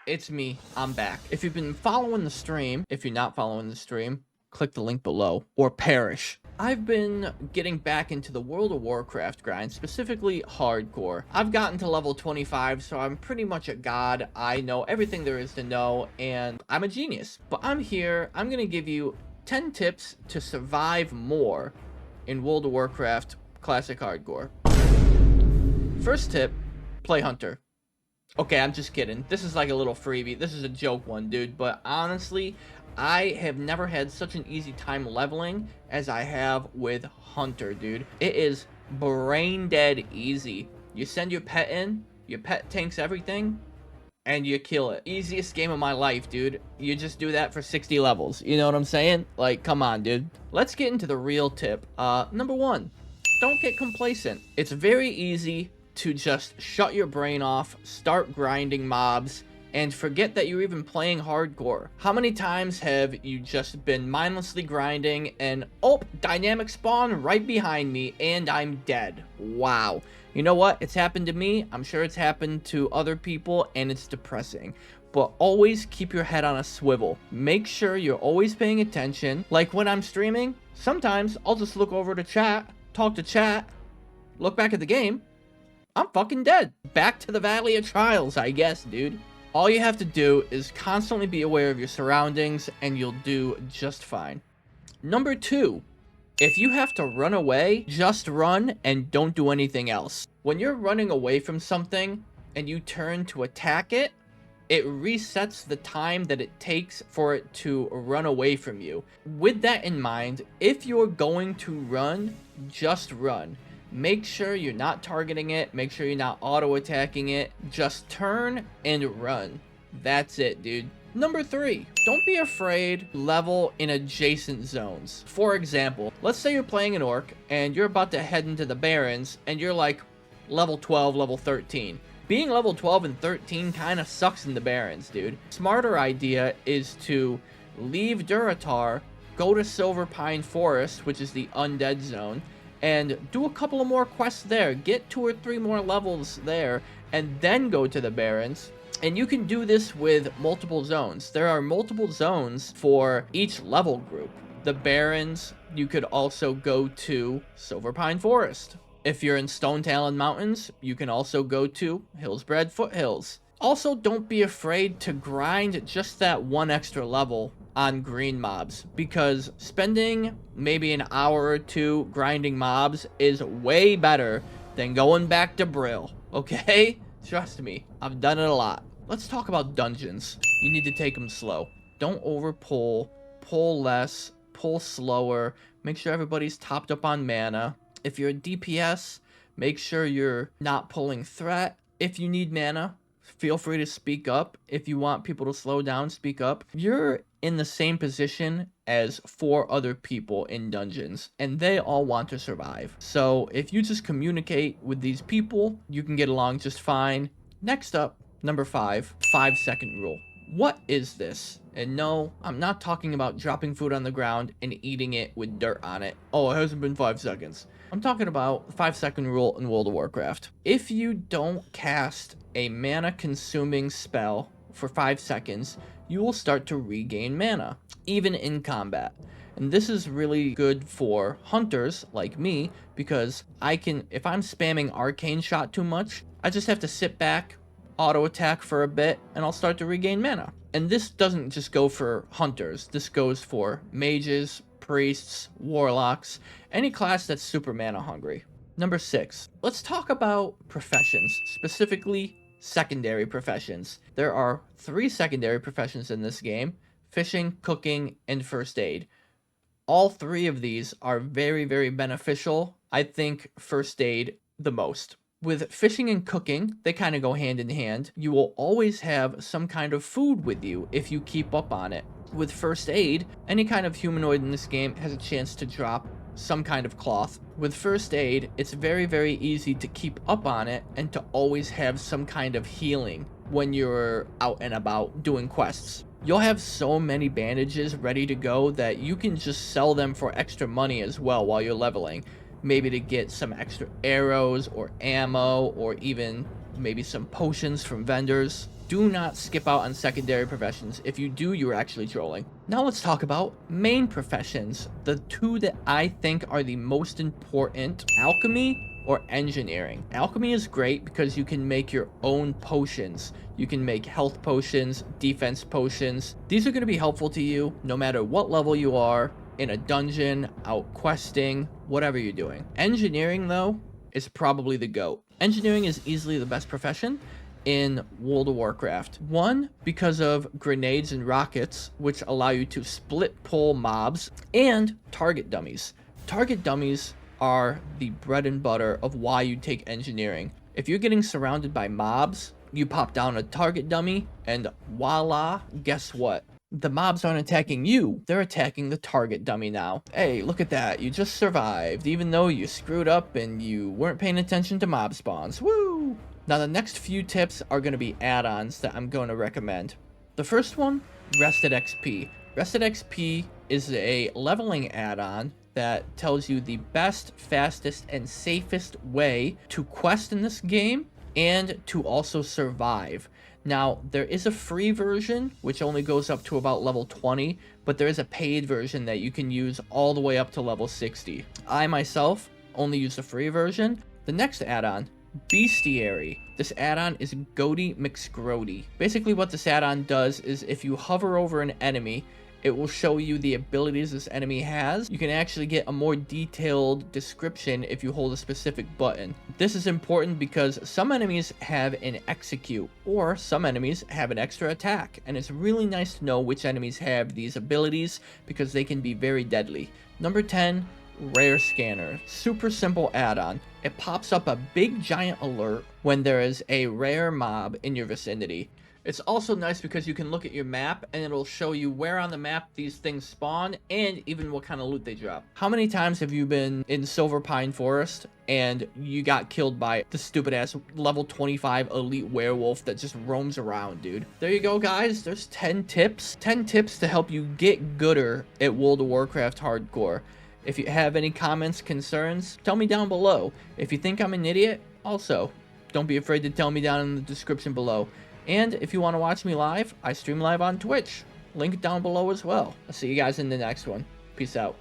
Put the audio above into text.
It's me. I'm back. If you've been following the stream, if you're not following the stream, click the link below or perish. I've been getting back into the World of Warcraft grind, specifically hardcore. I've gotten to level 25, so I'm pretty much a god. I know everything there is to know, and I'm a genius. But I'm here, I'm gonna give you 10 tips to survive more in World of Warcraft Classic Hardcore. First tip, play Hunter. Okay, I'm just kidding. This is like a little freebie. This is a joke one, dude. But honestly, I have never had such an easy time leveling as I have with Hunter, dude. It is brain dead easy. You send your pet in, your pet tanks everything, and you kill it. Easiest game of my life, dude. You just do that for 60 levels. You know what I'm saying? Like, come on, dude. Let's get into the real tip. Number one, don't get complacent. It's very easy to just shut your brain off, start grinding mobs, and forget that you're even playing hardcore. How many times have you just been mindlessly grinding and, oh, dynamic spawn right behind me and I'm dead? Wow. You know what? It's happened to me. I'm sure it's happened to other people, and it's depressing. But always keep your head on a swivel. Make sure you're always paying attention. Like when I'm streaming, sometimes I'll just look over to chat, talk to chat, look back at the game. I'm fucking dead. Back to the Valley of Trials, I guess, dude. All you have to do is constantly be aware of your surroundings, and you'll do just fine. Number two, if you have to run away, just run and don't do anything else. When you're running away from something and you turn to attack it, it resets the time that it takes for it to run away from you. With that in mind, if you're going to run, just run. Make sure you're not targeting it. Make sure you're not auto-attacking it. Just turn and run. That's it, dude. Number three, don't be afraid to level in adjacent zones. For example, let's say you're playing an orc and you're about to head into the Barrens and you're like level 12, level 13. Being level 12 and 13 kind of sucks in the Barrens, dude. Smarter idea is to leave Durotar, go to Silver Pine Forest, which is the undead zone, and do a couple of more quests there. Get 2 or 3 more levels there, and then go to the Barrens. And you can do this with multiple zones. There are multiple zones for each level group. The Barrens, you could also go to Silver Pine Forest. If you're in Stone Talon Mountains, you can also go to Hillsbred Foothills. Also, don't be afraid to grind just that 1 extra level on green mobs, because spending maybe an hour or 2 grinding mobs is way better than going back to Brill, okay? Trust me, I've done it a lot. Let's talk about dungeons. You need to take them slow. Don't overpull, pull less, pull slower, make sure everybody's topped up on mana. If you're a DPS, make sure you're not pulling threat. If you need mana, feel free to speak up. If you want people to slow down, speak up. You're in the same position as 4 other people in dungeons, and they all want to survive. So if you just communicate with these people, you can get along just fine. Next up, number 5, 5-second rule. What is this? And no, I'm not talking about dropping food on the ground and eating it with dirt on it. Oh, it hasn't been 5 seconds. I'm talking about 5-second rule in World of Warcraft. If you don't cast a mana consuming spell for 5 seconds, you will start to regain mana, even in combat. And this is really good for hunters like me, because if I'm spamming Arcane Shot too much, I just have to sit back, auto attack for a bit, and I'll start to regain mana. And this doesn't just go for hunters, this goes for mages, priests, warlocks, any class that's super mana hungry. Number 6, let's talk about professions, specifically secondary professions. There are 3 secondary professions in this game: fishing, cooking, and first aid. All 3 of these are very, very beneficial. I think first aid the most. With fishing and cooking, they kind of go hand in hand. You will always have some kind of food with you if you keep up on it. With first aid, any kind of humanoid in this game has a chance to drop some kind of cloth. With first aid, it's very, very easy to keep up on it and to always have some kind of healing when you're out and about doing quests. You'll have so many bandages ready to go that you can just sell them for extra money as well while you're leveling. Maybe to get some extra arrows or ammo, or even maybe some potions from vendors. Do not skip out on secondary professions. If you do, you're actually trolling. Now let's talk about main professions. The two that I think are the most important: alchemy or engineering. Alchemy is great because you can make your own potions. You can make health potions, defense potions. These are going to be helpful to you no matter what level you are, in a dungeon, out questing, whatever you're doing. Engineering, though, is probably the GOAT. Engineering is easily the best profession in World of Warcraft. One, because of grenades and rockets, which allow you to split pull mobs, and target dummies. Target dummies are the bread and butter of why you take engineering. If you're getting surrounded by mobs, you pop down a target dummy, and voila, guess what? The mobs aren't attacking you, they're attacking the target dummy now. Hey, look at that, you just survived, even though you screwed up and you weren't paying attention to mob spawns. Woo! Now the next few tips are going to be add-ons that I'm going to recommend. The first one, Rested XP. Rested XP is a leveling add-on that tells you the best, fastest, and safest way to quest in this game and to also survive. Now, there is a free version, which only goes up to about level 20, but there is a paid version that you can use all the way up to level 60. I, myself, only use the free version. The next add-on, Bestiary. This add-on is Goaty McScrody. Basically what this add-on does is if you hover over an enemy, it will show you the abilities this enemy has. You can actually get a more detailed description if you hold a specific button. This is important because some enemies have an execute, or some enemies have an extra attack, and it's really nice to know which enemies have these abilities because they can be very deadly. Number 10, Rare Scanner. Super simple add-on. It pops up a big giant alert when there is a rare mob in your vicinity. It's also nice because you can look at your map and it'll show you where on the map these things spawn and even what kind of loot they drop. How many times have you been in Silver Pine Forest and you got killed by the stupid ass level 25 elite werewolf that just roams around, dude? There you go, guys. There's 10 tips. 10 tips to help you get gooder at World of Warcraft Hardcore. If you have any comments, concerns, tell me down below. If you think I'm an idiot, also, don't be afraid to tell me down in the description below. And if you want to watch me live, I stream live on Twitch. Link down below as well. I'll see you guys in the next one. Peace out.